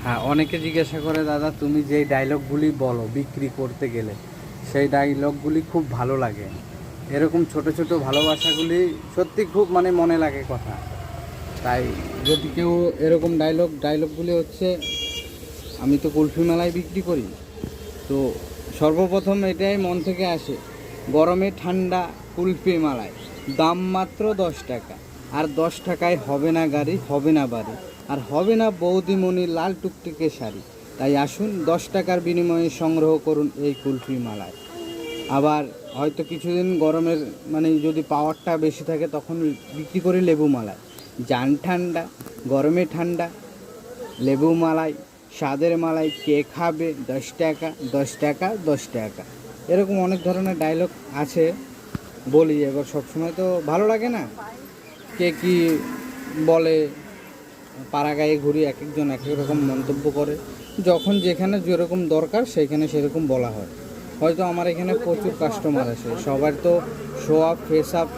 হ্যাঁ, অনেকে জিজ্ঞাসা করে দাদা তুমি যেই ডায়লগগুলি বলো বিক্রি করতে গেলে সেই ডায়লগগুলি খুব ভালো লাগে। এরকম ছোট ছোট ভালোবাসাগুলি সত্যি খুব মানে মনে লাগে কথা। তাই যদি কেউ এরকম ডায়লগগুলি হচ্ছে, আমি তো কুলফি মেলায় বিক্রি করি, তো সর্বপ্রথম এটাই মন থেকে আসে, গরমে ঠান্ডা কুলফি মালায় দাম মাত্র 10 টাকা। আর 10 টাকায় হবে না গাড়ি, হবে না বাড়ি, আর হবে না বৌদিমণি লাল টুকটুকে শাড়ি। তাই আসুন 10 টাকার বিনিময়ে সংগ্রহ করুন এই কুলফি মালায়। আবার হয়তো কিছুদিন গরমের মানে যদি পাওয়ারটা বেশি থাকে তখন বিক্রি করি লেবু মালায়। জান ঠান্ডা গরমে ঠান্ডা লেবু মালাই, স্বাদের মালাই কে খাবে, 10 টাকা 10 টাকা 10 টাকা। এরকম অনেক ধরনের ডায়লগ আছে, বলি। এবার সবসময় তো ভালো লাগে না, কে কী বলে, পাড়া গায়ে ঘুরি, এক একজন এক এক রকম মন্তব্য করে। যখন যেখানে যেরকম দরকার সেইখানে সেরকম বলা হয়। হয়তো আমার এখানে প্রচুর কাস্টমার আসে, সবার তো শো আপ ফেস আপ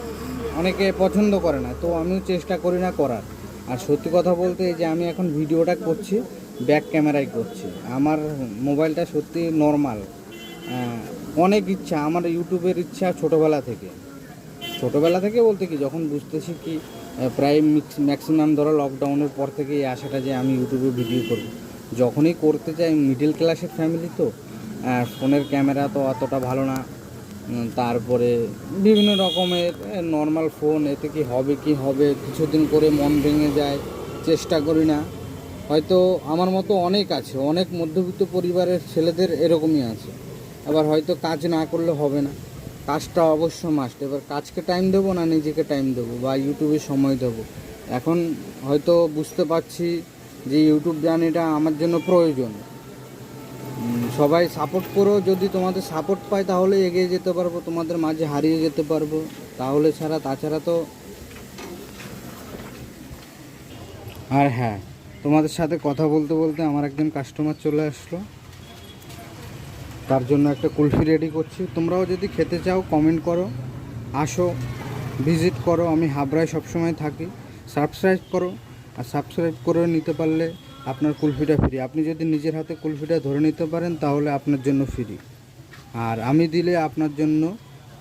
অনেকে পছন্দ করে না, তো আমিও চেষ্টা করি না করার। আর সত্যি কথা বলতে এই যে আমি এখন ভিডিওটা করছি ব্যাক ক্যামেরায় করছি, আমার মোবাইলটা সত্যি নর্মাল। অনেক ইচ্ছা আমার ইউটিউবের ইচ্ছা ছোটোবেলা থেকে বলতে কি যখন বুঝতেছি কি প্রায় ম্যাক্সিমাম ধরো লকডাউনের পর থেকে এই আশাটা যে আমি ইউটিউবে ভিডিও করব। যখনই করতে চাই, মিডল ক্লাসের ফ্যামিলি তো, ফোনের ক্যামেরা তো অতটা ভালো না, তারপরে বিভিন্ন রকমের নর্মাল ফোন, এতে কি হবে কিছুদিন করে মন ভেঙে যায়, চেষ্টা করি না। হয়তো আমার মতো অনেক আছে, অনেক মধ্যবিত্ত পরিবারের ছেলেদের এরকমই আছে। আবার হয়তো কাজ না করলে হবে না, কাজটা অবশ্য মাস্ট। এবার কাজকে টাইম দেবো না নিজেকে টাইম দেবো বা ইউটিউবে সময় দেবো, এখন হয়তো বুঝতে পারছি যে ইউটিউব জার্নিটা আমার জন্য প্রয়োজন। সবাই সাপোর্ট করো, যদি তোমাদের সাপোর্ট পাই তাহলে এগিয়ে যেতে পারবো, তোমাদের মাঝে হারিয়ে যেতে পারবো, তাছাড়া তো। আর হ্যাঁ, তোমাদের সাথে কথা বলতে বলতে আমার একজন কাস্টমার চলে আসলো, তার জন্য একটা কুলফি রেডি করছি। তোমরাও যদি খেতে চাও কমেন্ট করো, আসো ভিজিট করো। আমি হাবড়ায় সবসময় থাকি। সাবস্ক্রাইব করো, আর সাবস্ক্রাইব করে নিতে পারলে আপনার কুলফিটা ফ্রি। আপনি যদি নিজের হাতে কুলফিটা ধরে নিতে পারেন তাহলে আপনার জন্য ফ্রি, আর আমি দিলে আপনার জন্য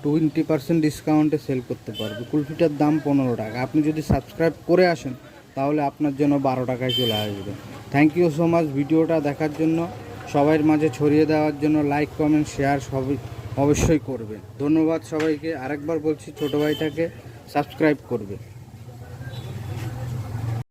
20% ডিসকাউন্টে সেল করতে পারবো। কুলফিটার দাম 15 টাকা, আপনি যদি সাবস্ক্রাইব করে আসেন তাহলে আপনার জন্য 12 টাকায় চলে আসবে। থ্যাংক ইউ সো মাচ ভিডিওটা দেখার জন্য, সবার মাঝে ছড়িয়ে দেওয়ার জন্য। লাইক কমেন্ট শেয়ার সবই অবশ্যই করবে। ধন্যবাদ সবাইকে। আরেকবার বলছি, ছোটো ভাইটাকে সাবস্ক্রাইব করবে।